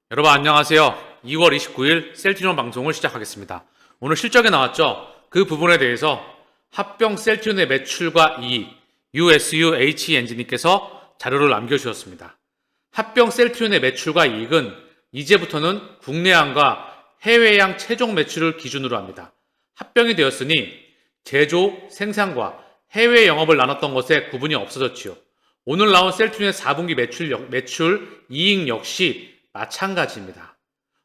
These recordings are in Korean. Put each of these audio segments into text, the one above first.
여러분 안녕하세요. 2월 29일 셀트리온 방송을 시작하겠습니다. 오늘 실적에 나왔죠? 그 부분에 대해서 합병 셀트리온의 매출과 이익, USUH 엔지님께서 자료를 남겨주셨습니다. 합병 셀트리온의 매출과 이익은 이제부터는 국내양과 해외양 최종 매출을 기준으로 합니다. 합병이 되었으니 제조, 생산과 해외 영업을 나눴던 것에 구분이 없어졌지요. 오늘 나온 셀트리온의 4분기 매출, 이익 역시 마찬가지입니다.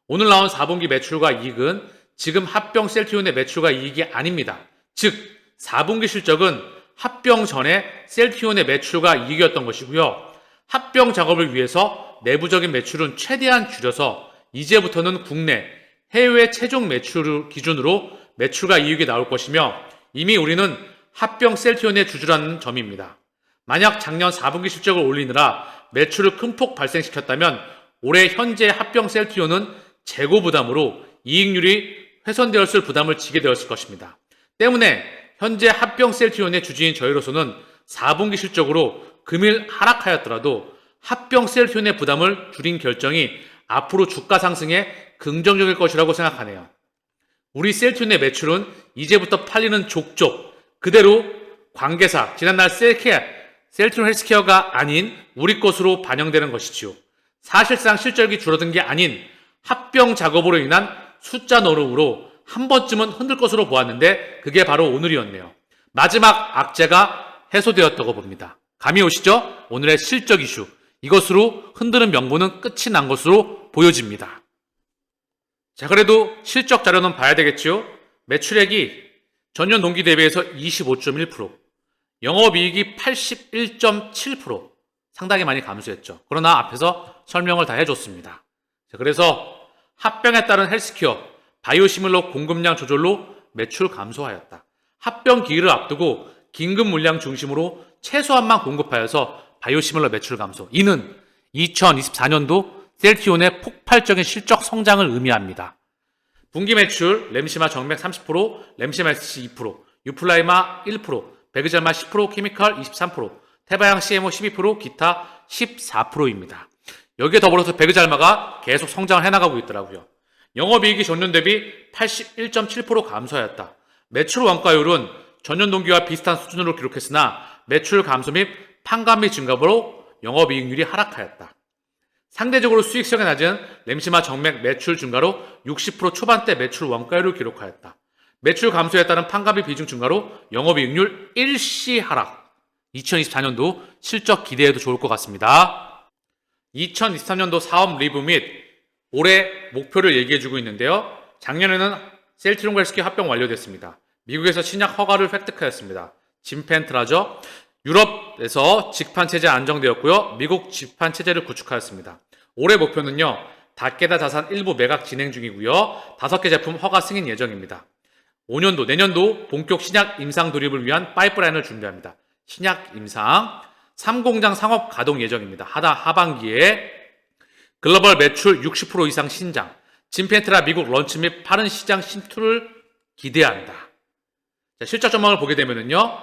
오늘 나온 4분기 매출과 이익은 지금 합병 셀트리온의 매출과 이익이 아닙니다. 즉 4분기 실적은 합병 전에 셀트리온의 매출과 이익이었던 것이고요. 합병 작업을 위해서 내부적인 매출은 최대한 줄여서 이제부터는 국내, 해외 최종 매출을 기준으로 매출과 이익이 나올 것이며 이미 우리는 합병 셀트리온의 주주라는 점입니다. 만약 작년 4분기 실적을 올리느라 매출을 큰 폭 발생시켰다면 올해 현재 합병 셀트리온은 재고 부담으로 이익률이 훼손되었을 부담을 지게 되었을 것입니다. 때문에 현재 합병 셀트리온의 주주인 저희로서는 4분기 실적으로 금일 하락하였더라도 합병 셀트리온의 부담을 줄인 결정이 앞으로 주가 상승에 긍정적일 것이라고 생각하네요. 우리 셀트리온의 매출은 이제부터 팔리는 족족 그대로 관계사, 지난날 셀트리온 헬스케어가 아닌 우리 것으로 반영되는 것이지요. 사실상 실적이 줄어든 게 아닌 합병 작업으로 인한 숫자 노름으로 한 번쯤은 흔들 것으로 보았는데 그게 바로 오늘이었네요. 마지막 악재가 해소되었다고 봅니다. 감이 오시죠? 오늘의 실적 이슈. 이것으로 흔드는 명분은 끝이 난 것으로 보여집니다. 자, 그래도 실적 자료는 봐야 되겠죠? 매출액이 전년 동기 대비해서 25.1%, 영업이익이 81.7%, 상당히 많이 감소했죠. 그러나 앞에서 설명을 다 해줬습니다. 그래서 합병에 따른 헬스케어, 바이오시밀러 공급량 조절로 매출 감소하였다. 합병 기일을 앞두고 긴급 물량 중심으로 최소한만 공급하여서 바이오시밀러 매출 감소. 이는 2024년도 셀트리온의 폭발적인 실적 성장을 의미합니다. 분기 매출 램시마 정맥 30%, 램시마 SC 2%, 유플라이마 1%, 베그잘마 10%, 케미칼 23%, 태바양 CMO 12%, 기타 14%입니다. 여기에 더불어서 베그잘마가 계속 성장을 해나가고 있더라고요. 영업이익이 전년 대비 81.7% 감소하였다. 매출 원가율은 전년 동기와 비슷한 수준으로 기록했으나 매출 감소 및 판관비 증가로 영업이익률이 하락하였다. 상대적으로 수익성이 낮은 램시마 정맥 매출 증가로 60% 초반대 매출 원가율을 기록하였다. 매출 감소에 따른 판관비 비중 증가로 영업이익률 일시 하락. 2024년도 실적 기대해도 좋을 것 같습니다. 2023년도 사업 리뷰 및 올해 목표를 얘기해주고 있는데요. 작년에는 셀트리온 헬스케어 합병 완료됐습니다. 미국에서 신약 허가를 획득하였습니다. 짐펜트라죠. 유럽에서 직판체제 안정되었고요. 미국 직판체제를 구축하였습니다. 올해 목표는요. 닥게다 자산 일부 매각 진행 중이고요. 5개 제품 허가 승인 예정입니다. 5년도, 내년도 본격 신약 임상 돌입을 위한 파이프라인을 준비합니다. 신약 임상 3공장 상업 가동 예정입니다. 하반기에 글로벌 매출 60% 이상 신장, 짐펜트라 미국 런치 및 빠른 시장 침투를 기대한다. 자, 실적 전망을 보게 되면요,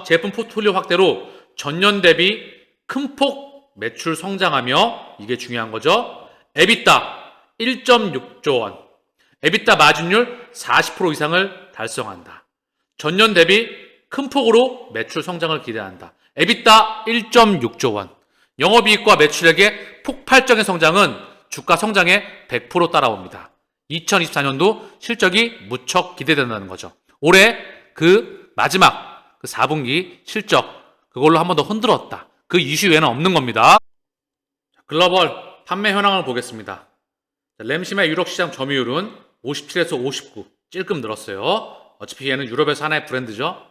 제품 포트폴리오 확대로 전년 대비 큰 폭 매출 성장하며 이게 중요한 거죠. 에비타 1.6조 원, 에비타 마진율 40% 이상을 달성한다. 전년 대비 큰 폭으로 매출 성장을 기대한다. 에비타 1.6조 원. 영업이익과 매출액의 폭발적인 성장은 주가 성장에 100% 따라옵니다. 2024년도 실적이 무척 기대된다는 거죠. 올해 그 마지막 4분기 실적 그걸로 한 번 더 흔들었다. 그 이슈 외에는 없는 겁니다. 글로벌 판매 현황을 보겠습니다. 램시마 유럽 시장 점유율은 57에서 59 찔끔 늘었어요. 어차피 얘는 유럽에서 하나의 브랜드죠.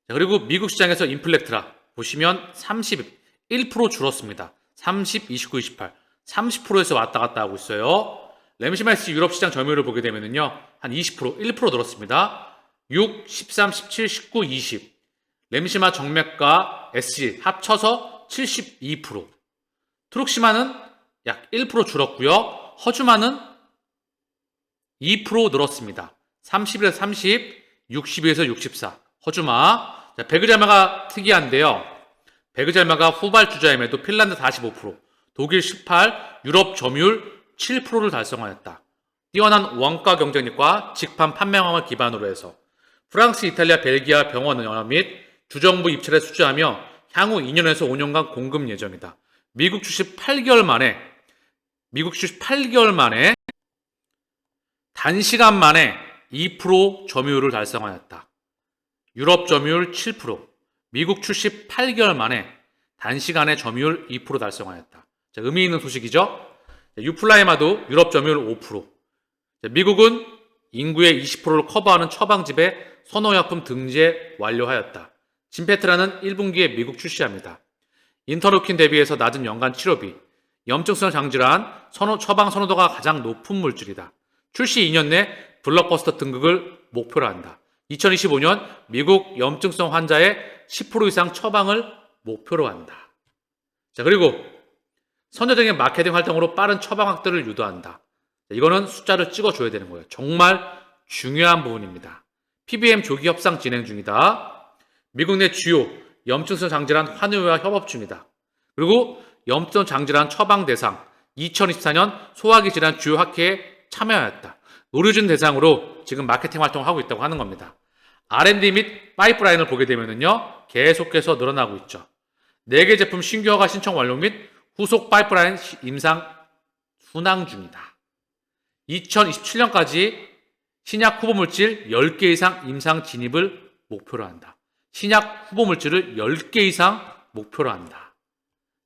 그리고 미국 시장에서 인플렉트라 보시면 31% 줄었습니다. 30, 29, 28 30%에서 왔다 갔다 하고 있어요. 램시마 SC 유럽 시장 점유율을 보게 되면요, 한 20%, 1% 늘었습니다. 6, 13, 17, 19, 20 램시마 정맥과 SC 합쳐서 72%. 트룩시마는 약 1% 줄었고요. 허주마는 2% 늘었습니다. 31에서 30, 62에서 64. 허주마. 베그잘마가 특이한데요. 베그잘마가 후발주자임에도 핀란드 45%, 독일 18, 유럽 점유율 7%를 달성하였다. 뛰어난 원가 경쟁력과 직판 판매망을 기반으로 해서 프랑스, 이탈리아, 벨기아 병원 연합 및 주정부 입찰에 수주하며 향후 2년에서 5년간 공급 예정이다. 미국 주식 8개월 만에 단시간 만에 2% 점유율을 달성하였다. 유럽 점유율 7%, 미국 출시 8개월 만에 단시간에 점유율 2% 달성하였다. 자, 의미 있는 소식이죠? 유플라이마도 유럽 점유율 5%. 자, 미국은 인구의 20%를 커버하는 처방집에 선호약품 등재 완료하였다. 진페트라는 1분기에 미국 출시합니다. 인터루킨 대비해서 낮은 연간 치료비, 염증성 장질환 처방 선호도가 가장 높은 물질이다. 출시 2년 내 블록버스터 등극을 목표로 한다. 2025년 미국 염증성 환자의 10% 이상 처방을 목표로 한다. 자, 그리고 선제적인 마케팅 활동으로 빠른 처방 확대를 유도한다. 자, 이거는 숫자를 찍어줘야 되는 거예요. 정말 중요한 부분입니다. PBM 조기 협상 진행 중이다. 미국 내 주요 염증성 장질환 환의회와 협업 중이다. 그리고 염증성 장질환 처방 대상 2024년 소화기 질환 주요 학회에 참여하였다. 의료진 대상으로 지금 마케팅 활동을 하고 있다고 하는 겁니다. R&D 및 파이프라인을 보게 되면요, 계속해서 늘어나고 있죠. 4개 제품 신규 허가 신청 완료 및 후속 파이프라인 임상 순항 중이다. 2027년까지 신약 후보 물질 10개 이상 임상 진입을 목표로 한다. 신약 후보 물질을 10개 이상 목표로 한다.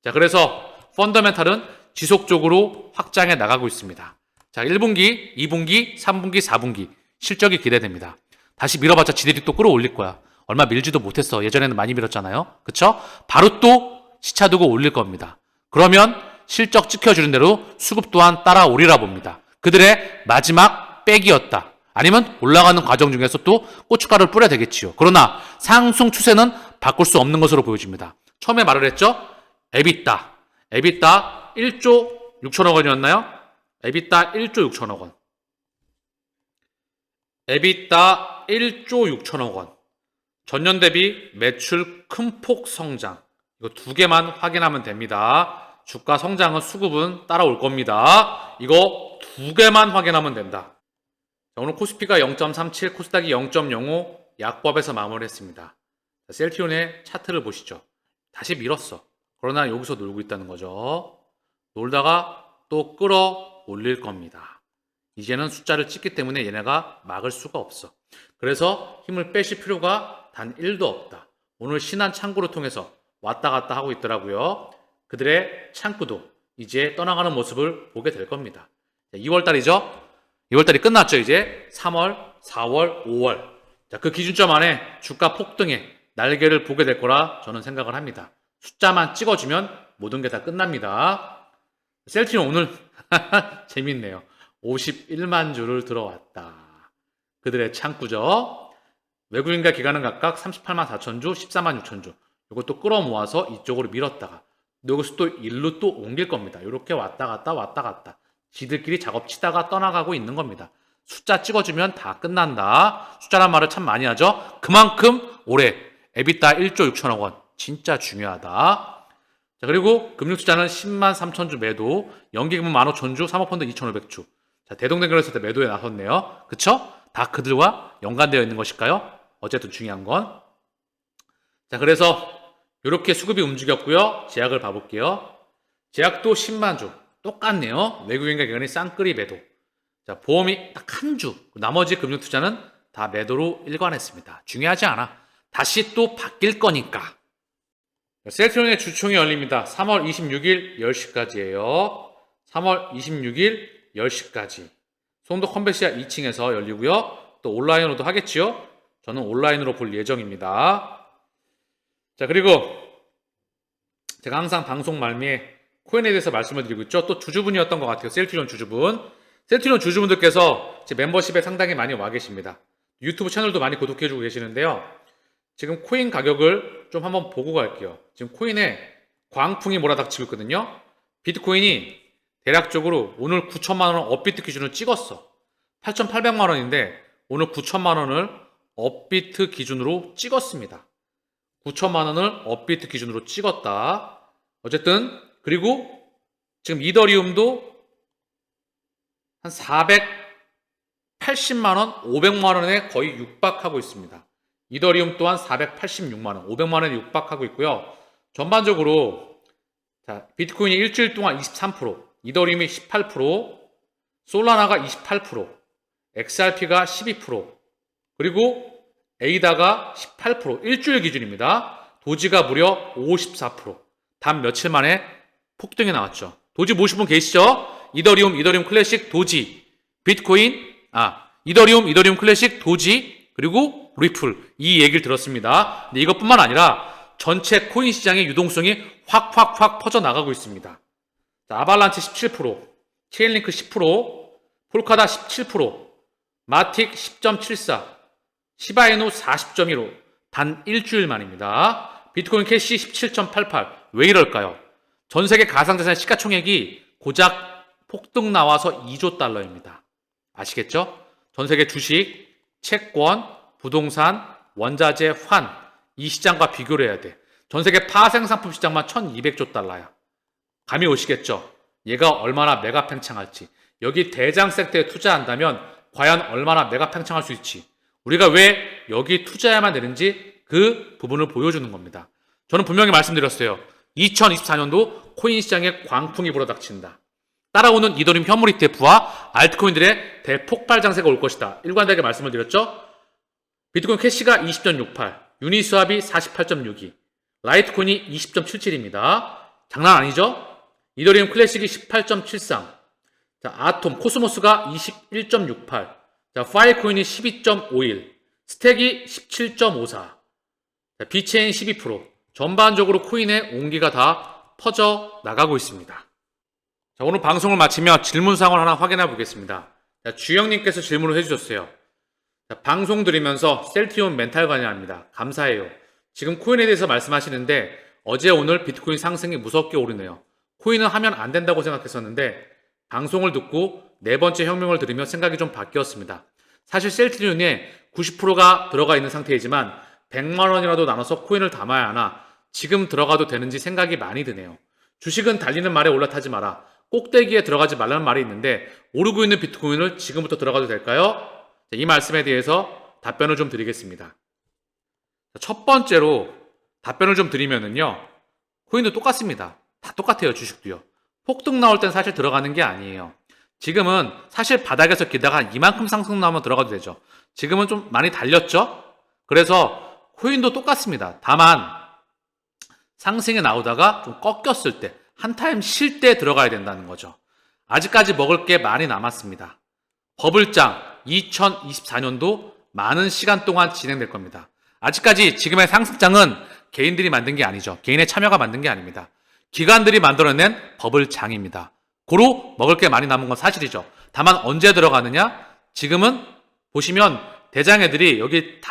자, 그래서 펀더멘탈은 지속적으로 확장해 나가고 있습니다. 자, 1분기, 2분기, 3분기, 4분기 실적이 기대됩니다. 다시 밀어봤자 지들이 또 끌어올릴 거야. 얼마 밀지도 못했어. 예전에는 많이 밀었잖아요. 그쵸? 바로 또 시차 두고 올릴 겁니다. 그러면 실적 지켜주는 대로 수급 또한 따라오리라 봅니다. 그들의 마지막 백이었다. 아니면 올라가는 과정 중에서 또 고춧가루를 뿌려야 되겠지요. 그러나 상승 추세는 바꿀 수 없는 것으로 보여집니다. 처음에 말을 했죠? 에비타 1조 6천억 원이었나요? 에비타 1조 6천억 원. 에비타 1조 6천억 원. 전년 대비 매출 큰 폭 성장. 이거 두 개만 확인하면 됩니다. 주가 성장은 수급은 따라올 겁니다. 이거 두 개만 확인하면 된다. 자, 오늘 코스피가 0.37, 코스닥이 0.05 약법에서 마무리했습니다. 자, 셀트리온의 차트를 보시죠. 다시 밀었어. 그러나 여기서 놀고 있다는 거죠. 놀다가 또 끌어올릴 겁니다. 이제는 숫자를 찍기 때문에 얘네가 막을 수가 없어. 그래서 힘을 빼실 필요가 단 1도 없다. 오늘 신한 창구를 통해서 왔다 갔다 하고 있더라고요. 그들의 창구도 이제 떠나가는 모습을 보게 될 겁니다. 2월달이죠? 2월달이 끝났죠. 이제 3월, 4월, 5월. 자, 그 기준점 안에 주가 폭등의 날개를 보게 될 거라 저는 생각을 합니다. 숫자만 찍어주면 모든 게 다 끝납니다. 셀트리온 오늘 재밌네요. 51만 주를 들어왔다. 그들의 창구죠. 외국인과 기관은 각각 38만 4천 주, 14만 6천 주. 이것도 끌어모아서 이쪽으로 밀었다가 여기서 또 일로 또 옮길 겁니다. 이렇게 왔다 갔다 지들끼리 작업 치다가 떠나가고 있는 겁니다. 숫자 찍어주면 다 끝난다. 숫자란 말을 참 많이 하죠. 그만큼 올해 에비타 1조 6천억 원 진짜 중요하다. 자, 그리고 금융투자는 10만 3천 주 매도, 연기금은 15,000주, 사모펀드 2,500주. 자, 대동댕결했을 때 매도에 나섰네요. 그쵸? 다 그들과 연관되어 있는 것일까요? 어쨌든 중요한 건. 자, 그래서 이렇게 수급이 움직였고요. 제약을 봐볼게요. 제약도 10만 주. 똑같네요. 외국인과 기관이 쌍끌이 매도. 자, 보험이 딱 한 주. 나머지 금융투자는 다 매도로 일관했습니다. 중요하지 않아. 다시 또 바뀔 거니까. 셀트리온의 주총이 열립니다. 3월 26일 10시까지예요. 3월 26일 10시까지. 송도 컨벤시아 2층에서 열리고요. 또 온라인으로도 하겠지요. 저는 온라인으로 볼 예정입니다. 자, 그리고 제가 항상 방송 말미에 코인에 대해서 말씀을 드리고 있죠. 또 주주분이었던 것 같아요. 셀트리온 주주분. 셀트리온 주주분들께서 제 멤버십에 상당히 많이 와 계십니다. 유튜브 채널도 많이 구독해주고 계시는데요. 지금 코인 가격을 좀 한번 보고 갈게요. 지금 코인에 광풍이 몰아닥치고 있거든요. 비트코인이 대략적으로 오늘 9천만 원을 업비트 기준으로 찍었어. 8,800만 원인데 오늘 9천만 원을 업비트 기준으로 찍었습니다. 9천만 원을 업비트 기준으로 찍었다. 어쨌든 그리고 지금 이더리움도 한 480만 원, 500만 원에 거의 육박하고 있습니다. 이더리움 또한 486만 원, 500만 원에 육박하고 있고요. 전반적으로 자, 비트코인이 일주일 동안 23%, 이더리움이 18%, 솔라나가 28%, XRP가 12%, 그리고 에이다가 18%, 일주일 기준입니다. 도지가 무려 54%, 단 며칠 만에 폭등이 나왔죠. 도지 보신 분 계시죠? 이더리움 클래식, 도지, 비트코인, 이더리움 클래식, 도지, 그리고 리플, 이 얘기를 들었습니다. 근데 이것뿐만 아니라 전체 코인 시장의 유동성이 확 퍼져나가고 있습니다. 자, 아발란치 17%, 체인링크 10%, 폴카다 17%, 마틱 10.74, 시바이누 40.15, 단 일주일 만입니다. 비트코인 캐시 17.88, 왜 이럴까요? 전 세계 가상자산 시가총액이 고작 폭등 나와서 2조 달러입니다. 아시겠죠? 전 세계 주식, 채권, 부동산, 원자재, 환, 이 시장과 비교를 해야 돼. 전 세계 파생상품 시장만 1200조 달러야. 감이 오시겠죠? 얘가 얼마나 메가 팽창할지. 여기 대장 섹터에 투자한다면 과연 얼마나 메가 팽창할 수 있지. 우리가 왜 여기 투자해야만 되는지 그 부분을 보여주는 겁니다. 저는 분명히 말씀드렸어요. 2024년도 코인 시장에 광풍이 불어닥친다. 따라오는 이더리움 현물 ETF와 알트코인들의 대폭발 장세가 올 것이다. 일관되게 말씀을 드렸죠. 비트코인 캐시가 20.68, 유니스왑이 48.62, 라이트코인이 20.77입니다. 장난 아니죠? 이더리움 클래식이 18.73, 자, 아톰, 코스모스가 21.68, 자, 파일코인이 12.51, 스택이 17.54, 자, 비체인 12%, 전반적으로 코인의 온기가 다 퍼져 나가고 있습니다. 자, 오늘 방송을 마치며 질문사항을 하나 확인해 보겠습니다. 자, 주영님께서 질문을 해주셨어요. 자, 방송 들으면서 셀티온 멘탈 관여합니다. 감사해요. 지금 코인에 대해서 말씀하시는데 어제 오늘 비트코인 상승이 무섭게 오르네요. 코인은 하면 안 된다고 생각했었는데 방송을 듣고 네 번째 혁명을 들으며 생각이 좀 바뀌었습니다. 사실 셀티온에 90%가 들어가 있는 상태이지만 100만 원이라도 나눠서 코인을 담아야 하나 지금 들어가도 되는지 생각이 많이 드네요. 주식은 달리는 말에 올라타지 마라. 꼭대기에 들어가지 말라는 말이 있는데 오르고 있는 비트코인을 지금부터 들어가도 될까요? 이 말씀에 대해서 답변을 좀 드리겠습니다. 첫 번째로 답변을 좀 드리면은요. 코인도 똑같습니다. 다 똑같아요. 주식도요. 폭등 나올 땐 사실 들어가는 게 아니에요. 지금은 사실 바닥에서 기다가 이만큼 상승 나오면 들어가도 되죠. 지금은 좀 많이 달렸죠? 그래서 코인도 똑같습니다. 다만 상승이 나오다가 좀 꺾였을 때, 한 타임 쉴 때 들어가야 된다는 거죠. 아직까지 먹을 게 많이 남았습니다. 버블장 2024년도 많은 시간 동안 진행될 겁니다. 아직까지 지금의 상승장은 개인들이 만든 게 아니죠. 개인의 참여가 만든 게 아닙니다. 기관들이 만들어낸 버블장입니다. 고로 먹을 게 많이 남은 건 사실이죠. 다만 언제 들어가느냐? 지금은 보시면 대장애들이 여기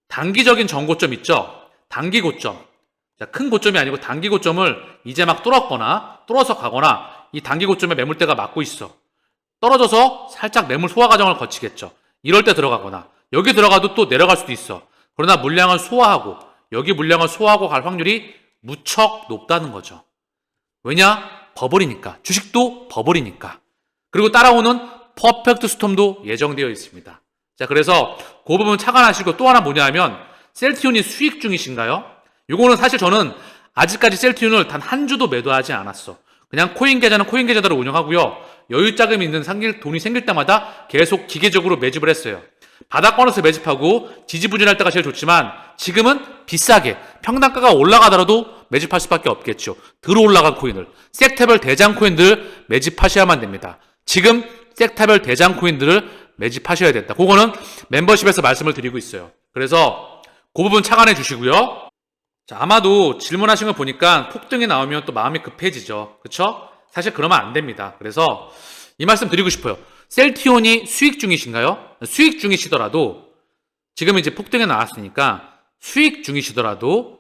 단기적인 전고점 있죠? 단기 고점. 자, 큰 고점이 아니고 단기 고점을 이제 막 뚫어서 가거나 이 단기 고점에 매물대가 맞고 있어. 떨어져서 살짝 매물 소화 과정을 거치겠죠. 이럴 때 들어가거나 여기 들어가도 또 내려갈 수도 있어. 그러나 물량을 소화하고 여기 물량을 소화하고 갈 확률이 무척 높다는 거죠. 왜냐? 버블이니까. 주식도 버블이니까. 그리고 따라오는 퍼펙트 스톰도 예정되어 있습니다. 자, 그래서 그 부분 착안하시고 또 하나 뭐냐 하면 셀티온이 수익 중이신가요? 요거는 사실 저는 아직까지 셀티온을 단 한 주도 매도하지 않았어. 그냥 코인 계좌는 코인 계좌대로 운영하고요. 여유 자금이 있는 돈이 생길 때마다 계속 기계적으로 매집을 했어요. 바닥권에서 매집하고 지지부진할 때가 제일 좋지만 지금은 비싸게 평단가가 올라가더라도 매집할 수밖에 없겠죠. 들어 올라간 코인을 섹터별 대장 코인들 매집하셔야만 됩니다. 지금 섹터별 대장 코인들을 매집하셔야 된다. 그거는 멤버십에서 말씀을 드리고 있어요. 그래서 그 부분 착안해 주시고요. 자, 아마도 질문하신 거 보니까 폭등이 나오면 또 마음이 급해지죠. 그쵸? 사실 그러면 안 됩니다. 그래서 이 말씀 드리고 싶어요. 셀티온이 수익 중이신가요? 수익 중이시더라도 지금 이제 폭등이 나왔으니까 수익 중이시더라도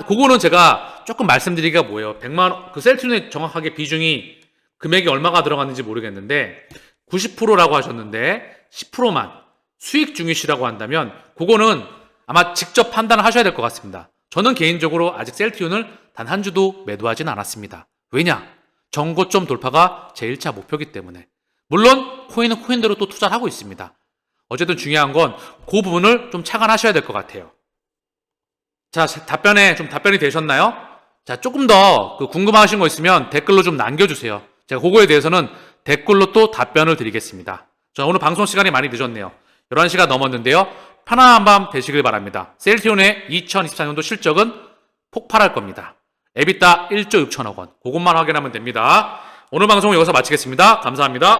그거는 제가 조금 말씀드리기가 뭐예요. 100만 원, 그 셀티온의 정확하게 비중이 금액이 얼마가 들어갔는지 모르겠는데 90%라고 하셨는데 10%만 수익 중이시라고 한다면 그거는 아마 직접 판단을 하셔야 될 것 같습니다. 저는 개인적으로 아직 셀티온을 단 한 주도 매도하진 않았습니다. 왜냐? 전고점 돌파가 제1차 목표이기 때문에. 물론 코인은 코인대로 또 투자를 하고 있습니다. 어쨌든 중요한 건 그 부분을 좀 착안하셔야 될 것 같아요. 자, 답변이 되셨나요? 자, 조금 더 궁금하신 거 있으면 댓글로 좀 남겨주세요. 제가 그거에 대해서는 댓글로 또 답변을 드리겠습니다. 자, 오늘 방송 시간이 많이 늦었네요. 11시가 넘었는데요. 편안한 밤 되시길 바랍니다. 셀트리온의 2024년도 실적은 폭발할 겁니다. 에비타 1조 6천억 원. 그것만 확인하면 됩니다. 오늘 방송 여기서 마치겠습니다. 감사합니다.